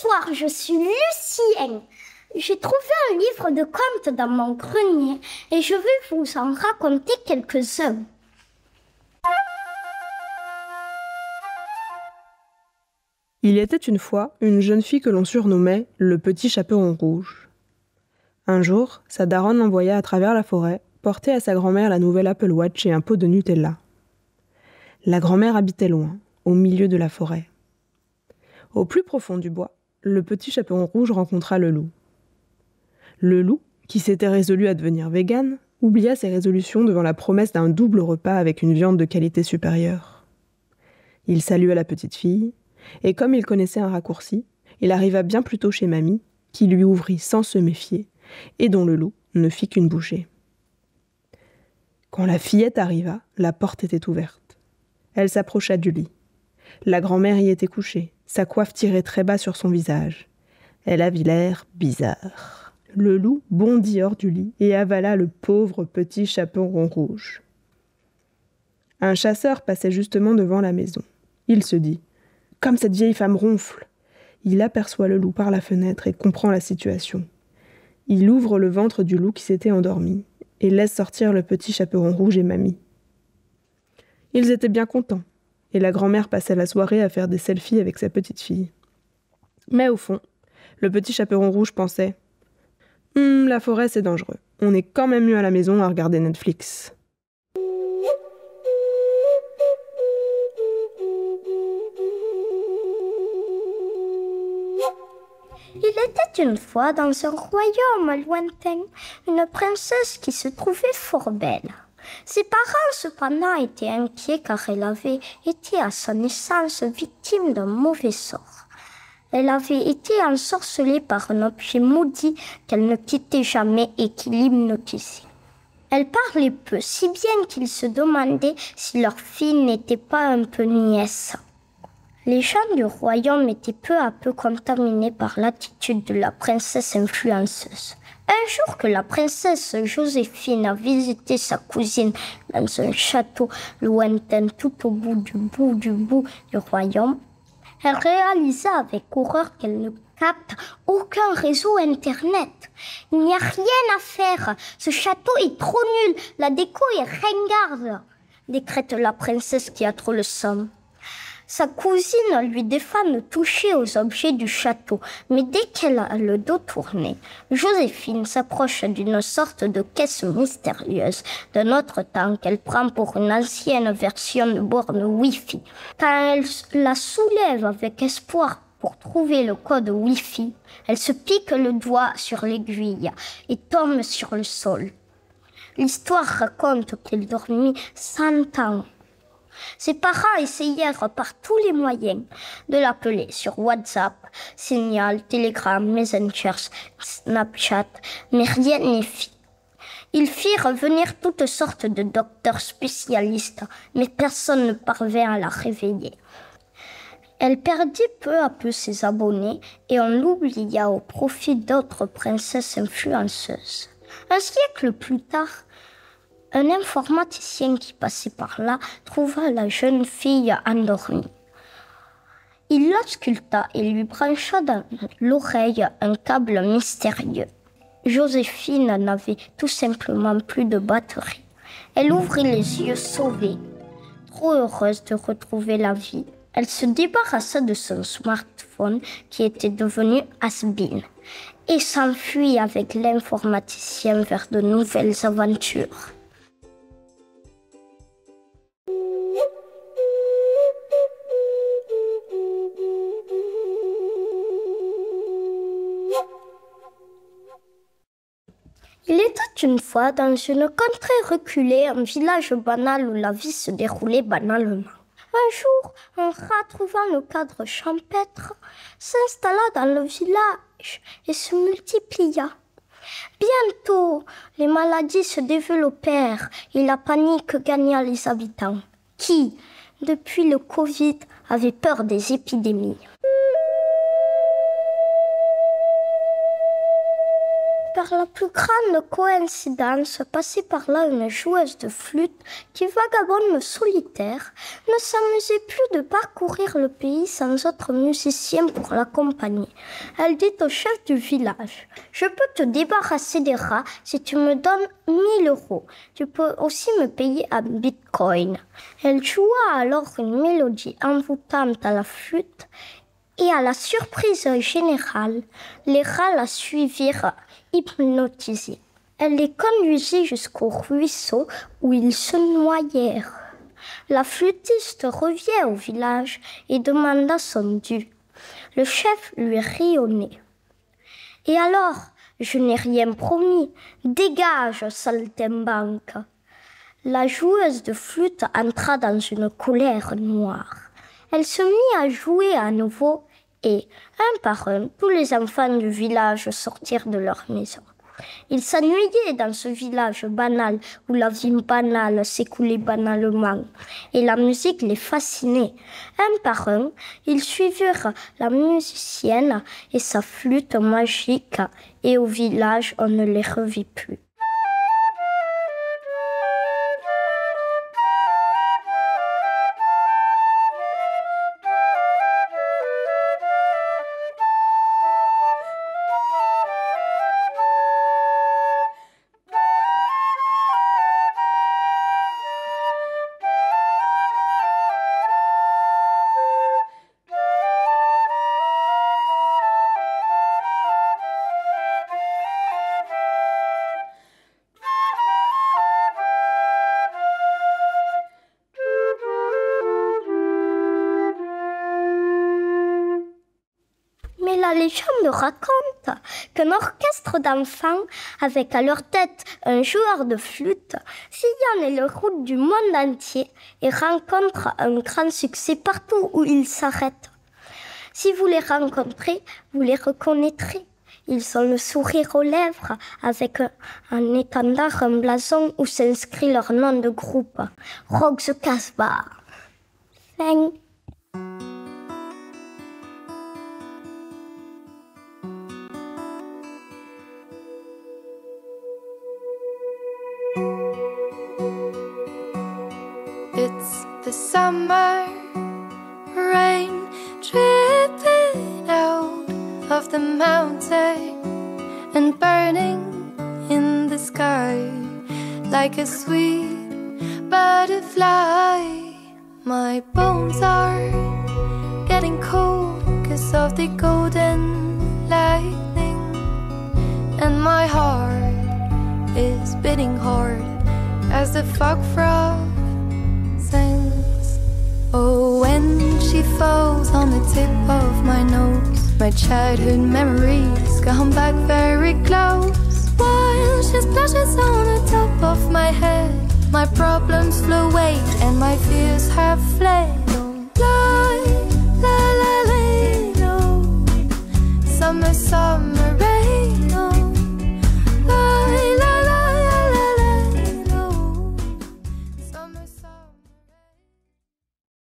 Bonsoir, je suis Lucien. J'ai trouvé un livre de contes dans mon grenier et je vais vous en raconter quelques-uns. Il était une fois une jeune fille que l'on surnommait le petit chaperon rouge. Un jour, sa daronne l'envoya à travers la forêt, porter à sa grand-mère la nouvelle Apple Watch et un pot de Nutella. La grand-mère habitait loin, au milieu de la forêt. Au plus profond du bois, le petit chaperon rouge rencontra le loup. Le loup, qui s'était résolu à devenir végane, oublia ses résolutions devant la promesse d'un double repas avec une viande de qualité supérieure. Il salua la petite fille, et comme il connaissait un raccourci, il arriva bien plus tôt chez Mamie, qui lui ouvrit sans se méfier, et dont le loup ne fit qu'une bouchée. Quand la fillette arriva, la porte était ouverte. Elle s'approcha du lit. La grand-mère y était couchée, sa coiffe tirée très bas sur son visage. Elle avait l'air bizarre. Le loup bondit hors du lit et avala le pauvre petit chaperon rouge. Un chasseur passait justement devant la maison. Il se dit « Comme cette vieille femme ronfle !» Il aperçoit le loup par la fenêtre et comprend la situation. Il ouvre le ventre du loup qui s'était endormi et laisse sortir le petit chaperon rouge et Mamie. Ils étaient bien contents, et la grand-mère passait la soirée à faire des selfies avec sa petite fille. Mais au fond, le petit chaperon rouge pensait « La forêt c'est dangereux, on est quand même mieux à la maison à regarder Netflix. » Il était une fois dans un royaume lointain une princesse qui se trouvait fort belle. Ses parents cependant étaient inquiets car elle avait été à sa naissance victime d'un mauvais sort. Elle avait été ensorcelée par un objet maudit qu'elle ne quittait jamais et qui l'hypnotisait. Elle parlait peu, si bien qu'ils se demandaient si leur fille n'était pas un peu nièce. Les gens du royaume étaient peu à peu contaminés par l'attitude de la princesse influenceuse. Un jour que la princesse Joséphine a visité sa cousine dans un château lointain tout au bout du royaume, elle réalisa avec horreur qu'elle ne capte aucun réseau internet. Il n'y a rien à faire, ce château est trop nul, la déco est ringarde, décrète la princesse qui a trop le seum. Sa cousine lui défend de toucher aux objets du château, mais dès qu'elle a le dos tourné, Joséphine s'approche d'une sorte de caisse mystérieuse de notre temps qu'elle prend pour une ancienne version de borne Wi-Fi. Quand elle la soulève avec espoir pour trouver le code Wi-Fi, elle se pique le doigt sur l'aiguille et tombe sur le sol. L'histoire raconte qu'elle dormit 100 ans. Ses parents essayèrent par tous les moyens de l'appeler sur WhatsApp, Signal, Telegram, Messenger, Snapchat, mais rien n'y fit. Ils firent venir toutes sortes de docteurs spécialistes, mais personne ne parvint à la réveiller. Elle perdit peu à peu ses abonnés et on l'oublia au profit d'autres princesses influenceuses. Un siècle plus tard, un informaticien qui passait par là trouva la jeune fille endormie. Il l'ausculta et lui brancha dans l'oreille un câble mystérieux. Joséphine n'avait tout simplement plus de batterie. Elle ouvrit les yeux sauvée. Trop heureuse de retrouver la vie, elle se débarrassa de son smartphone qui était devenu has-been et s'enfuit avec l'informaticien vers de nouvelles aventures. Il était une fois dans une contrée reculée, un village banal où la vie se déroulait banalement. Un jour, un rat trouvant le cadre champêtre s'installa dans le village et se multiplia. Bientôt, les maladies se développèrent et la panique gagna les habitants, qui, depuis le Covid, avaient peur des épidémies. par la plus grande coïncidence, passait par là une joueuse de flûte qui, vagabonde solitaire, ne s'amusait plus de parcourir le pays sans autre musicien pour l'accompagner. Elle dit au chef du village: « Je peux te débarrasser des rats si tu me donnes 1000 €. Tu peux aussi me payer en bitcoin. » Elle joua alors une mélodie envoûtante à la flûte et à la surprise générale, les rats la suivirent hypnotisés. Elle les conduisit jusqu'au ruisseau où ils se noyèrent. La flûtiste revient au village et demanda son dû. Le chef lui rit au nez. « Et alors, je n'ai rien promis. Dégage, saltimbanque !» La joueuse de flûte entra dans une colère noire. Elle se mit à jouer à nouveau et, un par un, tous les enfants du village sortirent de leur maison. Ils s'ennuyaient dans ce village banal où la vie banale s'écoulait banalement et la musique les fascinait. Un par un, ils suivirent la musicienne et sa flûte magique et au village, on ne les revit plus. La légende raconte qu'un orchestre d'enfants, avec à leur tête un joueur de flûte, sillonne les routes du monde entier et rencontre un grand succès partout où ils s'arrêtent. Si vous les rencontrez, vous les reconnaîtrez. Ils ont le sourire aux lèvres avec un étendard, un blason où s'inscrit leur nom de groupe, Rock the Casbah. Fin. It's the summer rain dripping out of the mountain and burning in the sky like a sweet butterfly. My bones are getting cold 'cause of the golden lightning, and my heart is beating hard as the fog frog sings. Oh, when she falls on the tip of my nose, my childhood memories come back very close. While she splashes on the top of my head, my problems flow away and my fears have fled.